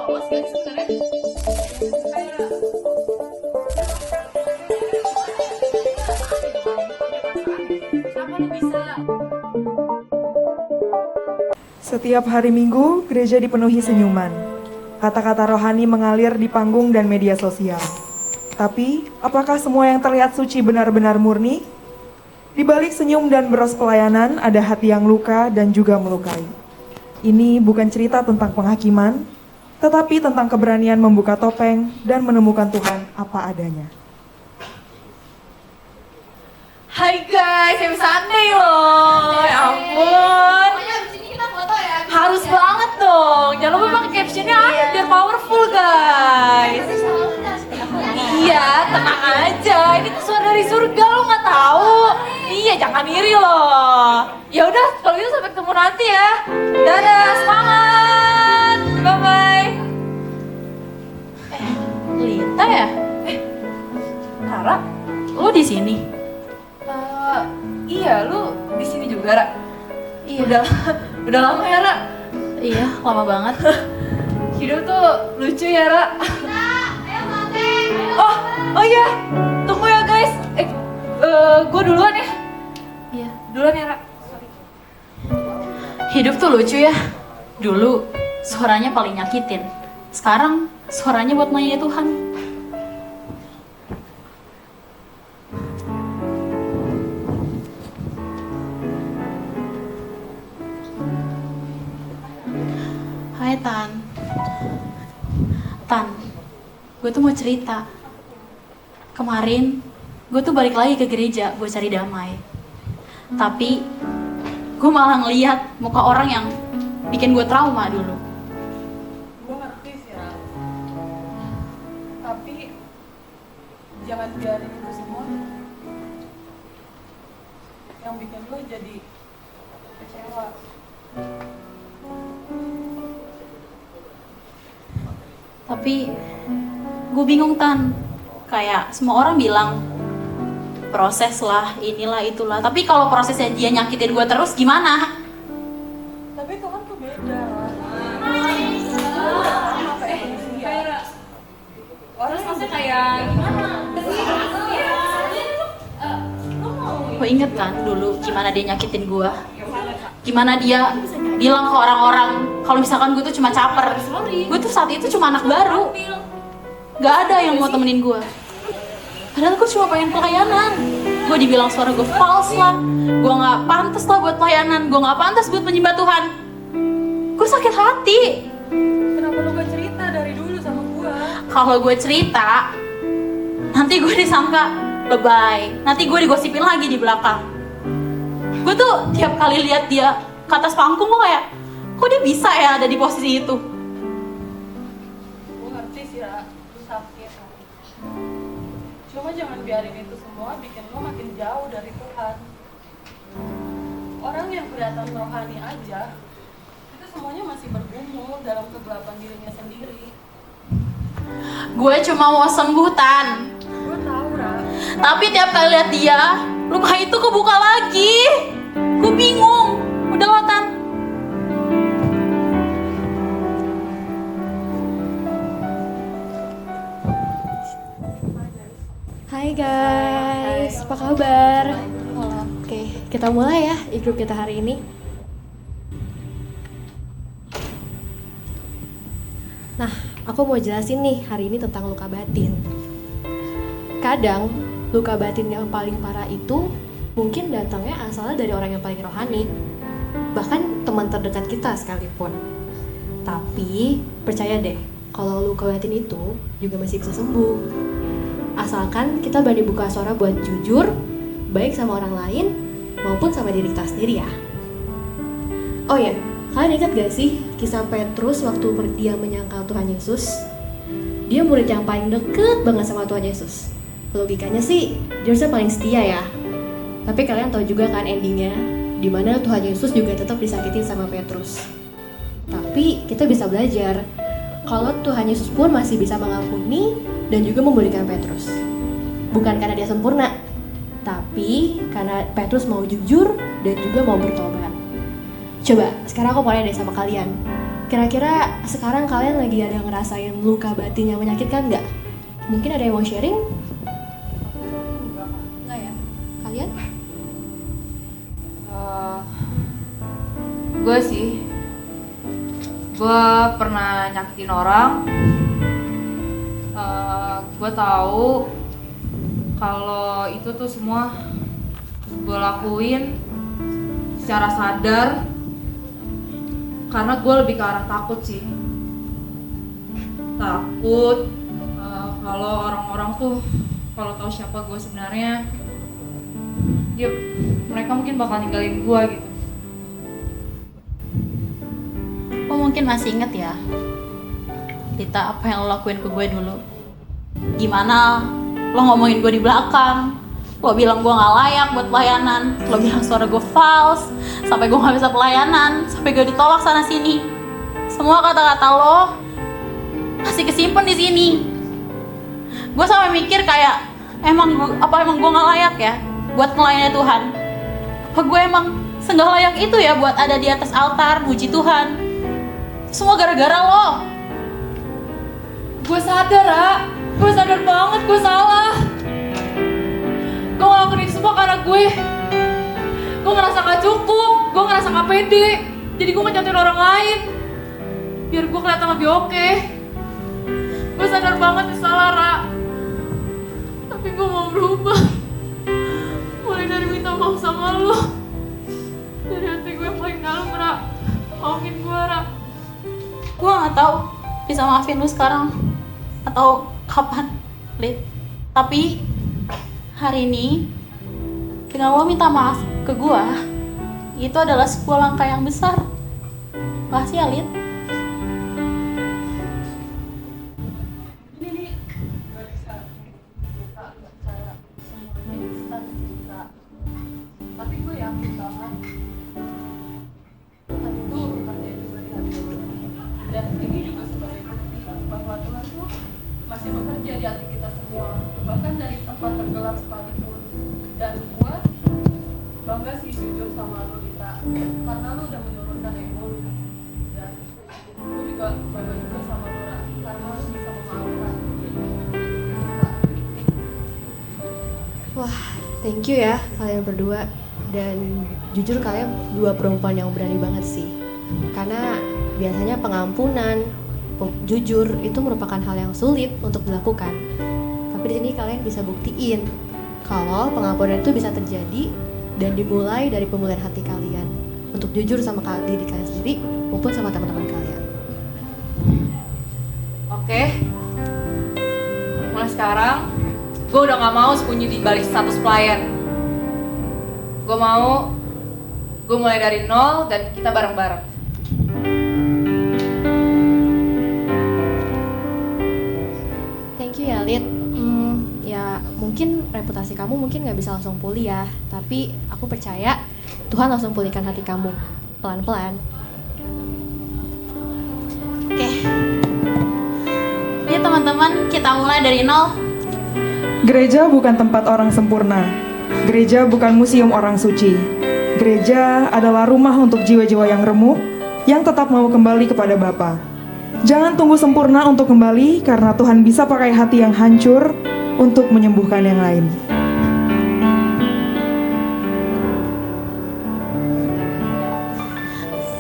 polos gak sih sebenarnya? Kenapa lu bisa? Setiap hari Minggu, gereja dipenuhi senyuman. Kata-kata rohani mengalir di panggung dan media sosial. Tapi, apakah semua yang terlihat suci benar-benar murni? Di balik senyum dan beros pelayanan, ada hati yang luka dan juga melukai. Ini bukan cerita tentang penghakiman, tetapi tentang keberanian membuka topeng dan menemukan Tuhan apa adanya. Hai guys, happy Sunday loh. Ya ampun. Pokoknya abis ini kita foto ya. Harus banget dong. Jangan lupa pakai captionnya biar powerful guys. Iya, tenang aja. Ini tuh suara dari surga, lo nggak tahu. Iya, jangan iri loh. Ya udah, kalau gitu sampai ketemu nanti ya. Dadah, semangat. Bye bye. Lita ya? Rara, lo di sini? Iya, lu di sini juga, Ra. Iya. Udah lama ya, Ra. Iya, lama banget. Hidup tuh lucu ya, Ra. Oh iya, tunggu ya guys. Gue duluan ya. Iya, duluan ya, Ra. Sorry. Hidup tuh lucu ya. Dulu suaranya paling nyakitin. Sekarang suaranya buat nanya Tuhan. Hai Tan, gue tuh mau cerita. Kemarin, gue tuh balik lagi ke gereja buat cari damai. Tapi, gue malah ngeliat muka orang yang bikin gue trauma dulu. Gue ngerti sih ya, tapi jangan biarin itu semua yang bikin lo jadi kecewa. Tapi, gue bingung Tan. Kayak semua orang bilang, proses lah, inilah, itulah. Tapi kalau prosesnya dia nyakitin gue terus, gimana? Tapi Tuhan tuh beda. Orang Maksudnya kayak gimana? Gue inget kan dulu gimana dia nyakitin gue. Gimana dia bilang ke orang-orang kalau misalkan gue tuh cuma caper. Gue tuh saat itu cuma anak baru. Gak ada yang mau temenin gue. Padahal gue cuma pengen pelayanan. Gue dibilang suara gue false lah. Gue gak pantas lah buat pelayanan. Gue gak pantas buat menyembah Tuhan. Gue sakit hati. kenapa lo gak cerita dari dulu sama gue? Kalau gue cerita, nanti gue disangka lebay. Nanti gue digosipin lagi di belakang. Gue tuh tiap kali lihat dia ke atas panggung, gue kayak, kok dia bisa ya ada di posisi itu? Gue ngerti sih Ra, itu sakit. Cuma jangan biarin itu semua bikin lo makin jauh dari Tuhan. Orang yang kelihatan rohani aja, itu semuanya masih bergumul dalam kegelapan dirinya sendiri. Gue cuma mau sembuh, Tan. Gue tahu Ra, Tapi tiap kali lihat dia, luka itu kebuka lagi. Gue bingung. Udah lah, Tan. Hai guys, apa kabar? Oke, kita mulai ya grup kita hari ini. Nah, aku mau jelasin nih hari ini tentang luka batin. Kadang, luka batin yang paling parah itu mungkin datangnya asalnya dari orang yang paling rohani, bahkan teman terdekat kita sekalipun. Tapi, percaya deh, kalau luka batin itu juga masih bisa sembuh. Asalkan kita berani buka suara buat jujur, baik sama orang lain maupun sama diri kita sendiri ya. Oh ya, kalian ingat gak sih kisah Petrus waktu dia menyangkal Tuhan Yesus? Dia murid yang paling deket banget sama Tuhan Yesus. Logikanya sih, dia harusnya paling setia ya. Tapi kalian tahu juga kan endingnya, dimana Tuhan Yesus juga tetap disakitin sama Petrus. Tapi kita bisa belajar kalau Tuhan Yesus pun masih bisa mengampuni dan juga memulihkan Petrus. Bukan karena dia sempurna, tapi karena Petrus mau jujur dan juga mau bertobat. Coba, sekarang aku mau nanya deh sama kalian. Kira-kira sekarang kalian lagi ada ngerasain luka batin yang menyakitkan nggak? Mungkin ada yang mau sharing? Enggak ya? Kalian? Gue sih, gue pernah nyakitin orang. Gue tahu kalau itu tuh semua gue lakuin secara sadar karena gue lebih ke arah takut sih. Takut kalau orang-orang tuh kalau tahu siapa gue sebenarnya, mereka mungkin bakal ninggalin gue gitu. Lo mungkin masih inget ya, Lita, apa yang lo lakuin ke gue dulu? Gimana lo ngomongin gue di belakang, lo bilang gue gak layak buat pelayanan, lo bilang suara gue false, sampai gue gak bisa pelayanan, sampai gue ditolak sana sini. Semua kata-kata lo masih kesimpan di sini. Gue sampai mikir kayak, emang gue gak layak ya buat melayani Tuhan? Apa gue emang senggak layak itu ya buat ada di atas altar puji Tuhan? Semua gara-gara lo. Gue sadar, gue sadar banget gue salah. Gue ngelakuin itu semua karena gue ngerasa gak cukup, gue ngerasa gak pede. Jadi gue ngejatin orang lain biar gue kelihatan lebih oke. Gue sadar banget itu salah, Ra. Tapi gue mau berubah. Mulai dari minta maaf sama lo, dari hati gue yang paling dalam, Ra. Maafin gue, Ra. Gue gak tahu bisa maafin lu sekarang atau kapan, Lid. Tapi hari ini dengan lo minta maaf ke gue, itu adalah sebuah langkah yang besar. Makasih ya, Lid. Ini gak bisa buka percaya semuanya instan sih, Kak. Tapi gue yakin banget Tuhan itu kerja juga di hati lo. Dan ini juga sebagai bukti bahwa Tuhan tuh masih bekerja di hati kita semua, bahkan dari tempat tergelap sekalipun. Dan gue bangga sih jujur sama lo, Lita, karena lo udah menurunkan ego lo. Dan gue juga bangga juga sama lo, Ra, karena lo bisa memaafkan. Wah, thank you ya kalian berdua. Dan jujur kalian dua perempuan yang berani banget sih. Karena biasanya pengampunan, jujur itu merupakan hal yang sulit untuk dilakukan. Tapi di sini kalian bisa buktiin kalau pengampunan itu bisa terjadi dan dimulai dari pemulihan hati kalian untuk jujur sama diri kalian sendiri maupun sama teman-teman kalian. Oke, mulai sekarang gue udah gak mau sembunyi di balik status pelayan. Gue mulai dari nol dan kita bareng-bareng. Thank you ya, Lid. Ya mungkin reputasi kamu mungkin nggak bisa langsung pulih ya, tapi aku percaya Tuhan langsung pulihkan hati kamu pelan-pelan. Oke. Yuk teman-teman, kita mulai dari nol. Gereja bukan tempat orang sempurna. Gereja bukan museum orang suci. Gereja adalah rumah untuk jiwa-jiwa yang remuk, yang tetap mau kembali kepada Bapa. Jangan tunggu sempurna untuk kembali, karena Tuhan bisa pakai hati yang hancur untuk menyembuhkan yang lain.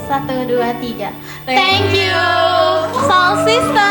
Satu, dua, tiga. Thank you, Soul Sister.